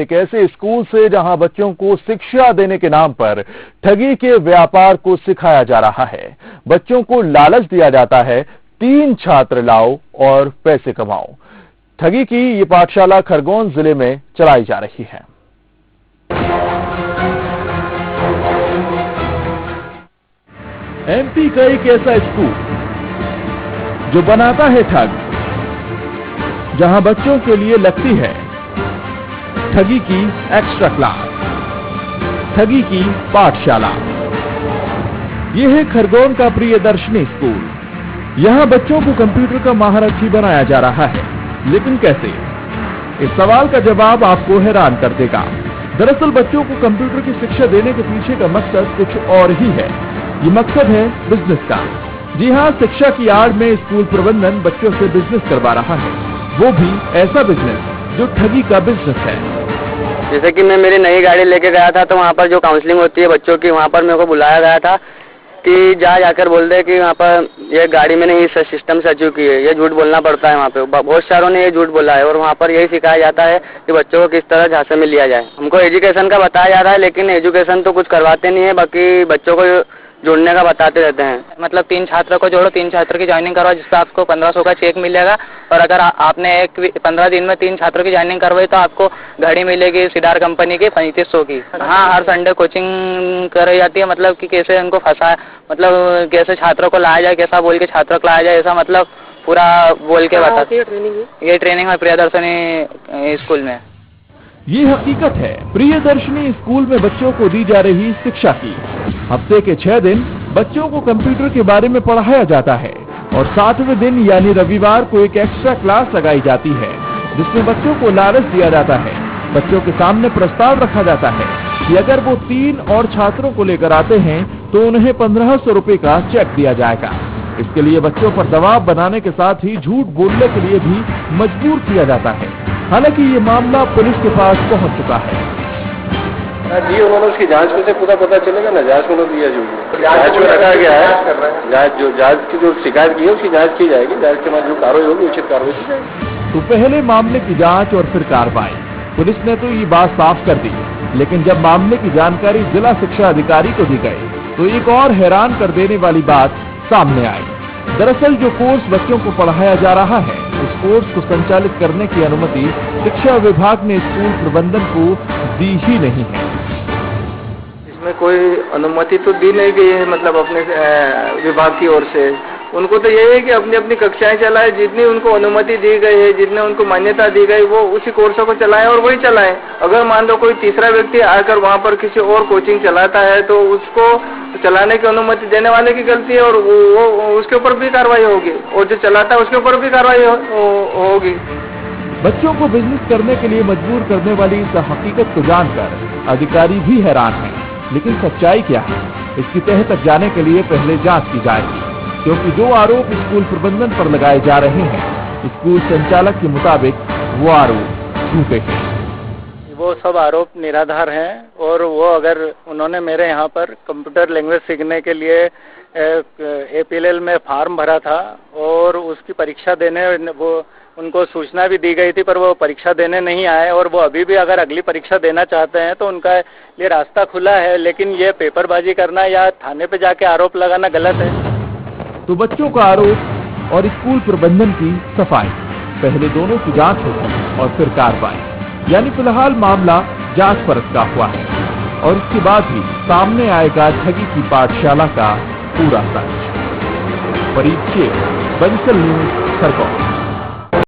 एक ऐसे स्कूल से जहां बच्चों को शिक्षा देने के नाम पर ठगी के व्यापार को सिखाया जा रहा है। बच्चों को लालच दिया जाता है, 3 छात्र लाओ और पैसे कमाओ। ठगी की ये पाठशाला खरगोन जिले में चलाई जा रही है। एमपी का एक ऐसा स्कूल जो बनाता है ठग, जहां बच्चों के लिए लगती है ठगी की एक्स्ट्रा क्लास, ठगी की पाठशाला। यह है खरगोन का प्रियदर्शनी स्कूल। यहां बच्चों को कंप्यूटर का महारथी बनाया जा रहा है, लेकिन कैसे? इस सवाल का जवाब आपको हैरान कर देगा। दरअसल बच्चों को कंप्यूटर की शिक्षा देने के पीछे का मकसद कुछ और ही है। ये मकसद है बिजनेस का। जी हां, शिक्षा की आड़ में स्कूल प्रबंधन बच्चों से बिजनेस करवा रहा है, वो भी ऐसा बिजनेस जो ठगी का बिजनेस है। जैसे कि मैं मेरी नई गाड़ी लेके गया था, तो वहाँ पर जो काउंसलिंग होती है बच्चों की, वहाँ पर मेरे को बुलाया गया था कि जाकर बोल दे कि वहाँ पर ये गाड़ी मैंने इस सिस्टम से अचीव की है। ये झूठ बोलना पड़ता है। वहाँ पे बहुत सारों ने ये झूठ बोला है और वहाँ पर यही सिखाया जाता है कि बच्चों को किस तरह झांसे में लिया जाए। हमको एजुकेशन का बताया जा रहा है, लेकिन एजुकेशन तो कुछ करवाते नहीं है, बाकी बच्चों को जोड़ने का बताते रहते हैं। मतलब 3 छात्र को जोड़ो, 3 छात्र की ज्वाइनिंग करवाओ, जिससे आपको 1500 का चेक मिलेगा। और अगर आपने 15 दिन में 3 छात्रों की ज्वाइनिंग करवाई तो आपको घड़ी मिलेगी सिडार कंपनी की 3500 की। हाँ, हर संडे कोचिंग कराई जाती है, मतलब कि कैसे उनको फंसा, मतलब कैसे छात्रों को लाया जाए, कैसा बोल के छात्रों को लाया जाए, ऐसा मतलब पूरा बोल के बताते। ये ट्रेनिंग है प्रियदर्शनी स्कूल में। ये हकीकत है प्रियदर्शनी स्कूल में बच्चों को दी जा रही शिक्षा की। हफ्ते के 6 दिन बच्चों को कंप्यूटर के बारे में पढ़ाया जाता है और 7वें दिन यानी रविवार को एक एक्स्ट्रा क्लास लगाई जाती है, जिसमें बच्चों को लालच दिया जाता है। बच्चों के सामने प्रस्ताव रखा जाता है कि अगर वो 3 और छात्रों को लेकर आते हैं तो उन्हें 1500 रुपए का चेक दिया जाएगा। इसके लिए बच्चों पर दबाव बनाने के साथ ही झूठ बोलने के लिए भी मजबूर किया जाता है। हालांकि ये मामला पुलिस के पास पहुंच चुका है। जी, उन्होंने उसकी जांच में से पूरा पता चलेगा ना। जांच में दिया जो जांच में रखा गया है, जांच की जो शिकायत की है उसकी जांच की जाएगी। जांच के बाद जो कार्रवाई होगी उचित कार्रवाई की जाएगी। तो पहले मामले की जांच और फिर कार्रवाई। पुलिस ने तो ये बात साफ कर दी, लेकिन जब मामले की जानकारी जिला शिक्षा अधिकारी को दी गई तो एक और हैरान कर देने वाली बात सामने आई। दरअसल जो कोर्स बच्चों को पढ़ाया जा रहा है, उस कोर्स को संचालित करने की अनुमति शिक्षा विभाग ने स्कूल प्रबंधन को दी ही नहीं है। इसमें कोई अनुमति तो दी नहीं गई है, मतलब अपने विभाग की ओर से। उनको तो यही है कि अपनी अपनी कक्षाएं चलाएं, जितनी उनको अनुमति दी गई है, जितने उनको मान्यता दी गई, वो उसी कोर्सों को चलाएं और वही चलाएं। अगर मान लो कोई तीसरा व्यक्ति आकर वहां पर किसी और कोचिंग चलाता है तो उसको चलाने की अनुमति देने वाले की गलती है और वो उसके ऊपर भी कार्रवाई होगी, और जो चलाता है उसके ऊपर भी कार्रवाई होगी। बच्चों को बिजनेस करने के लिए मजबूर करने वाली इस हकीकत को जानकर अधिकारी भी हैरान हैं, लेकिन सच्चाई क्या है, इसकी तह तक जाने के लिए पहले जांच की जाएगी, क्योंकि जो आरोप स्कूल प्रबंधन पर लगाए जा रहे हैं, स्कूल संचालक के मुताबिक वो आरोप झूठे हैं। वो सब आरोप निराधार हैं और वो अगर उन्होंने मेरे यहाँ पर कंप्यूटर लैंग्वेज सीखने के लिए APLL में फॉर्म भरा था और उसकी परीक्षा देने वो उनको सूचना भी दी गई थी, पर वो परीक्षा देने नहीं आए और वो अभी भी अगर अगली परीक्षा देना चाहते हैं तो उनका लिए रास्ता खुला है। लेकिन ये पेपरबाजी करना या थाने पे जाके आरोप लगाना गलत है। तो बच्चों का आरोप और स्कूल प्रबंधन की सफाई, पहले दोनों की जांच होगी और फिर कार्रवाई। यानी फिलहाल मामला जांच परत का हुआ है और इसके बाद ही सामने आएगा ठगी की पाठशाला का पूरा सच। फरीद शेख, बंसल न्यूज, खरगोन।